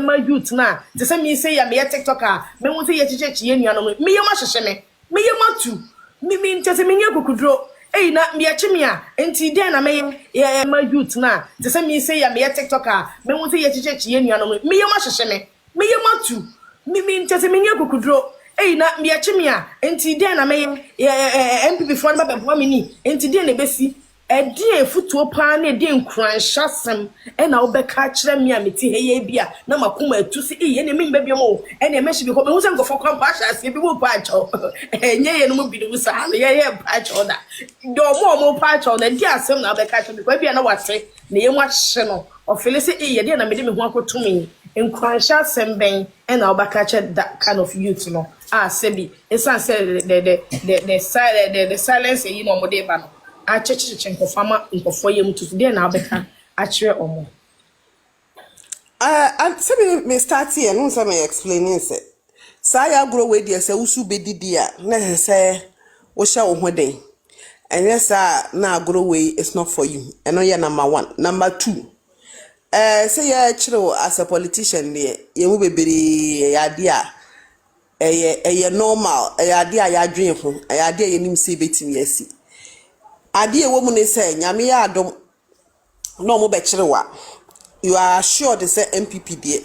my youth na the same me say ya me TikToker me won say ye chichechi ye nuanom me ye ma hwehwe me ye ma tu me ntese me nya kokudro na me ya chimi a enti den na me ye my youth na the same me say ya me TikToker me won say ye chichechi ye nuanom me ye ma hwehwe me ye ma tu me ntese me nya kokudro na me ya chimi a enti den na me NPP fo na bebo me ni enti den na besi edi efutuo pa na edi nkuransha sem na obeka kire me a meti heye bia na makoma atusi ye ne me bia mo na me hye bi ko me hu se ngofo kwampa ahase bi wo pa acho enye ye no mo bi du sa na ye pa acho da do mo pa acho na di asem na obeka kire bi bia na wate na ye mo ahye no ofele se ye de na me de me hu akotumi nkuransha sem ben na obeka kire that kind of youth no sebi esan say the silence you know mo de ba no achechiche nkofama nkofo yem to dey na abeka achire omo sebi me start here no say me explaining say ya grow we dey say usu bedidi a na say wo hye wo hoden and yes na grow way is not for you eno ye number 1 number 2 say ya chiro as a politician there ye mu bebere ya dia eye normal ya dia ya dwen ho ya dia ye nim say betimi yesi ade ewo mu ne say nyame ya adom no mo be chirewa you are sure they say NPP de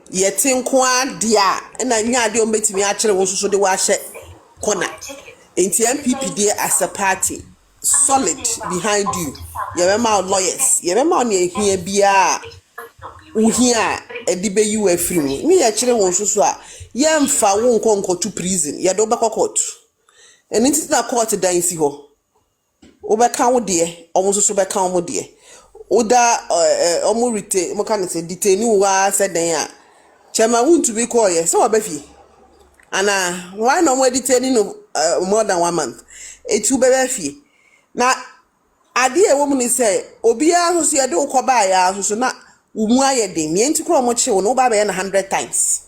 ye tinko ade a na nya ade o betimi a chire wo so de wa hye corner enti NPP de as a party solid behind you ye be ma lawyers ye be ma na ehia bia uhia edibe you afiri mu me ye chire wo so a ye mfa wo nkonko to prison ye do be court eni ti na court dan si ho obeka wo de omo so beka wo de oda omo rete mo kan say detain wo wa se den a chema wuntu bi call ye so obafi ana why no mo detain no more than 1 month etu be fi na ade e wo mu ni say obi a so ye de ukoba ya so na umu AYɛDɛ me enti kro mo che wo no ba be na 100 times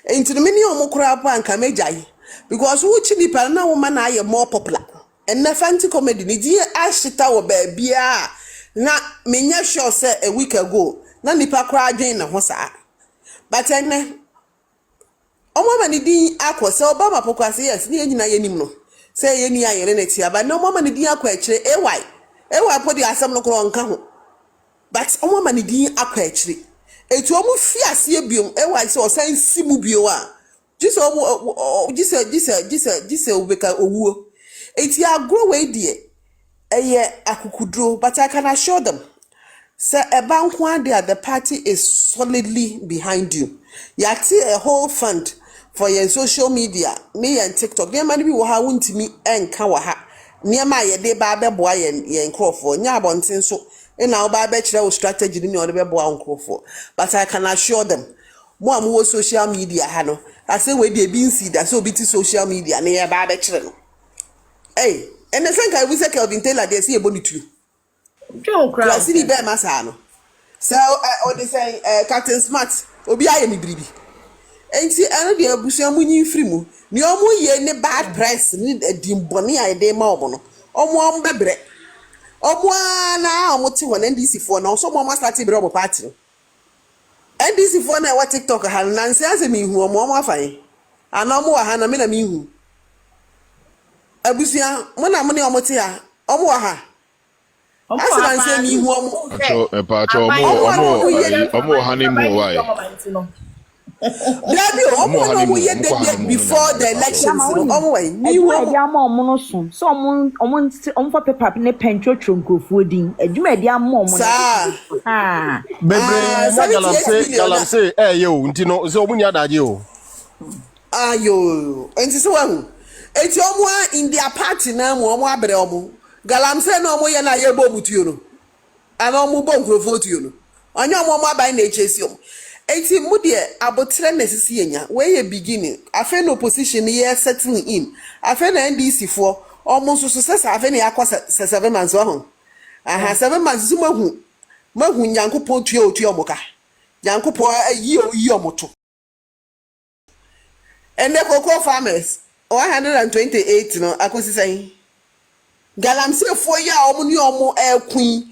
enti no meni omo kro pa anka mejai because wo chi nipa na wo ma na aye more popular and na fancy comedy ni di ashita wo ba bia na menya sure say a week ago na nipa kra adwen na ho saa but ene omo ma ni din akọ say obama pokwa say yes ni enyina yenim no say ye ni ayere na tia ba na omo ma ni din akọ akire ay podi asem no kro nka ho but omo ma ni din akọ akire etu omo fi ase biom ay say osan simu bio a jise omo jise obeka owuo eti agro we die eye akukudro but I can assure them say ebankwa there the party is solidly behind you yati a whole fund for your social media me and TikTok dem man bi wo ha wuntimi enka wo ha niema AYɛDɛ ba beboa yen nkrofo nya abonten so na wo ba be kire wo strategy ni o de beboa nkrofo but I can assure them mo am wo social media ha no ase we dey bi nsi da so bi ti social media na ye ba be kire no hey and the thing I will say Kelvin Taylor they see a boni tree. Don't cry. I see the bear masano. So or they say Captain Smart obi aye mi bribi. Enti eno de abusia munyi free mu. Ni omo ye ne bad press ni dimboni AYɛDɛ ma obo no. Omo bebre. Omo na omo ti won NDC for na so omo start be obo party. NDC for na what TikTok ha na nse ase mi hu omo afan. Ana omo wa ha na me na mi hu. Abusia mona mone omote ya omo wa ha asira nse mi hu omo omo honeymoon why Dabi omo ye dey before the elections omo why mi hu omo no so so omo for paper ne pentro tronkrofo din adwuma e dey am omo ah bebre galamse ye o nti no so omo nya daje o ayo enti so wa hu eti omo in their party na mo omo abere omo galamse na omo ye na ye bo mutuo no ana omo bo nkrofo tuo no anya omo abai na echesi omo eti mu de abotre na sisi enya we ye beginning afa na opposition ye settling in afa na NDC for omo so sesa afa na yakwa 7 months ho aha 7 months so mahu nyankopon tuo omo ka nyankopon yi omo to ene cocoa farmers 128 no akosi sai galamse fo ya omo ni omo queen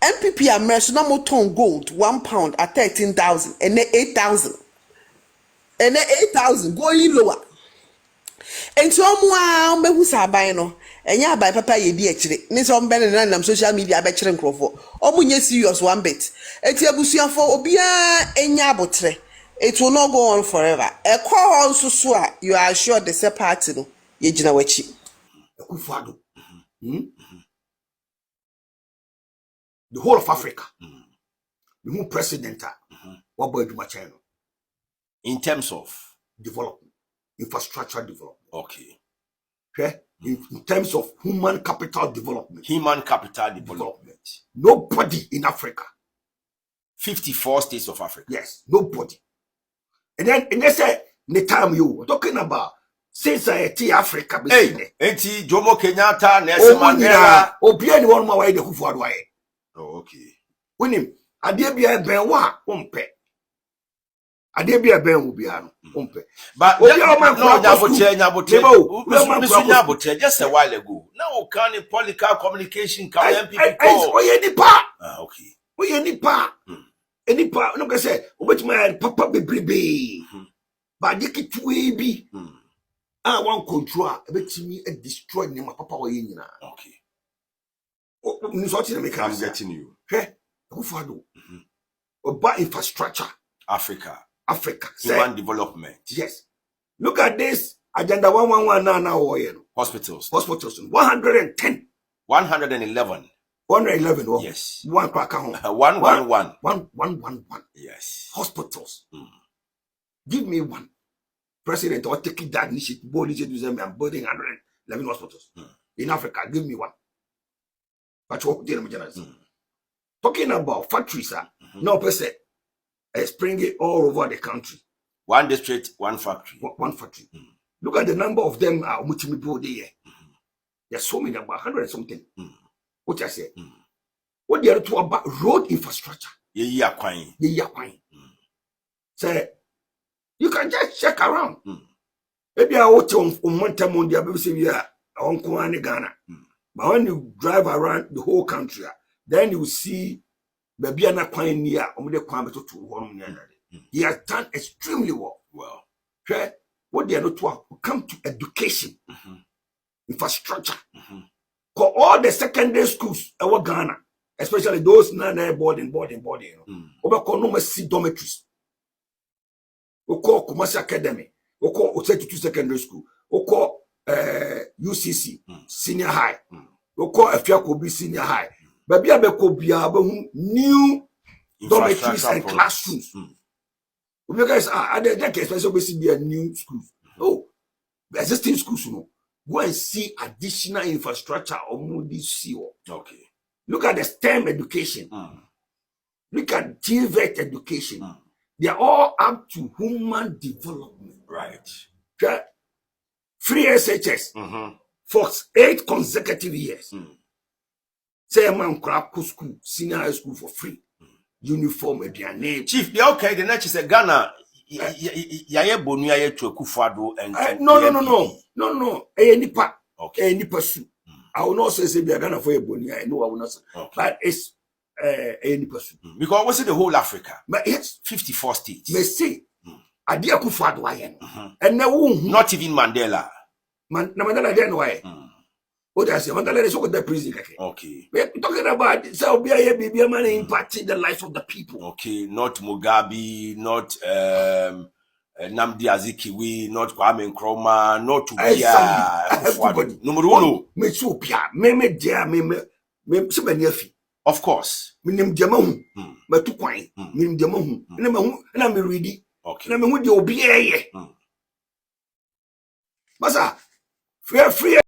NPP America no more ton gold £1 at 13,000 and then 8,000 and then 8,000 going lower. And so I'm who sabai no and ya by papa ye di actually. Nis on ben and social media by children crofo. Omunye serious one bit. Et yabusian for obia enya botre. It will not go on forever. A call also swear you are sure the se party no ye jina wechi. Akufo-Addo. The whole of Africa. The whole president what boy do my channel. In terms of Development, infrastructure development. okay. Okay? In terms of human capital development. Human capital development. Nobody in Africa. 54 states of Africa. Yes, nobody. And they say, the time you talking about society Africa. Hey, enti Jomo Kenyatta, Nelson Mandela. Obia ni one more way the Akufo-Addo way. Oh, okay. When him, Adebia Ben wa umpe. Adebia Ben ubiano umpe. But just a while ago. Now can a political communication come NPP call? Okay. Any part, no, I say, which my papa be brebe. But you get to be. I want control, bet me and destroy my papa or in. Okay. I'm getting you. Hey, Akufo-Addo. About infrastructure. Africa. Human development. Yes. Look at this. Agenda 111 now. Hospitals. 110. 111. 111. Oh. Yes. One pack home. 111. 111. Yes. Hospitals. Give me one. President or taking that initiative, I'm building 111 hospitals in Africa. Give me one. But what talking about factories, no person springing all over the country. One district, one factory. One factory. Look at the number of them are there. There's so many, about 100 and something. What I say? What they are to about road infrastructure. Yeah. Say, you can just check around. Maybe I watch on one time on the BBC here, on Ghana. But when you drive around the whole country, then you see maybe an pioneer he has done extremely well. Okay? What they are not to come to education, infrastructure. For all the secondary schools our Ghana, especially those boarding. We see dormitories. We call Commercial Academy. We call 32 secondary school. We call UCC senior high. We call Afiakobi senior high. Baby abekobia new dormitories and classrooms. We guys are there especially see new schools. Oh, the existing schools, go and see additional infrastructure or okay. Look at the STEM education. Look at GVET education. They are all up to human development. Right. Okay? Free SHS for 8 consecutive years. Say a man crap school, senior high school for free. Uniform and their name. Chief, they okay. The next is a Ghana. Yaye Bonuya to Akufo-Addo and no. Any part. Okay. Any person. I will not say we are Ghana for a Bonuya. No, I will not say. But it's any person. Because was it the whole Africa? But yes, 54 states. may say Adi Akufo-Addo and not even Mandela. Mandela then why? What I say, Mandela is over the prison. Okay. We're talking about so be a man impacting the life of the people. Okay, not Mugabe, not Nnamdi Azikiwe, not Kwame Nkrumah, not everybody. Number one, me supia, me dia, me sebenefi. Of course. Minim diamahu, me tu kwan, minim diamahu. Na me ready. Okay. Na me hu de obi eye. Masa, free